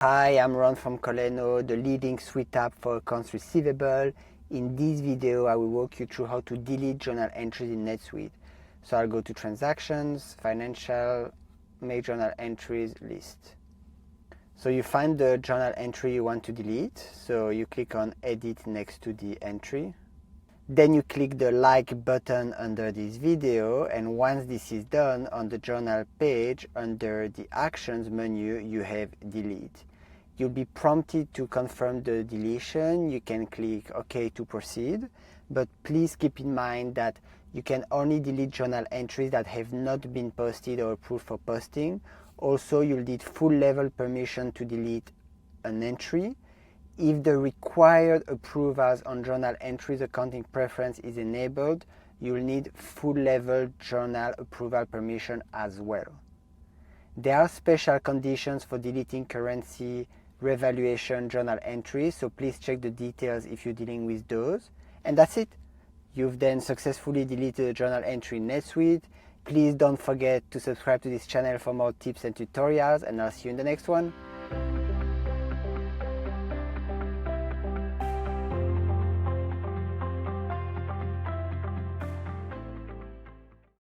Hi, I'm Ron from Kolleno, the leading suite app for accounts receivable. In this video, I will walk you through how to delete journal entries in NetSuite. So I'll go to Transactions, Financial, Make Journal Entries list. So you find the journal entry you want to delete. So you click on Edit next to the entry. Then you click the like button under this video, and once this is done, on the journal page under the Actions menu you have Delete. You'll be prompted to confirm the deletion. You can click OK to proceed, but please keep in mind that you can only delete journal entries that have not been posted or approved for posting. Also, you'll need full level permission to delete an entry. If the required approvals on journal entries accounting preference is enabled, you'll need full level journal approval permission as well. There are special conditions for deleting currency revaluation journal entries, so please check the details if you're dealing with those. And that's it. You've then successfully deleted a journal entry in NetSuite. Please don't forget to subscribe to this channel for more tips and tutorials, and I'll see you in the next one.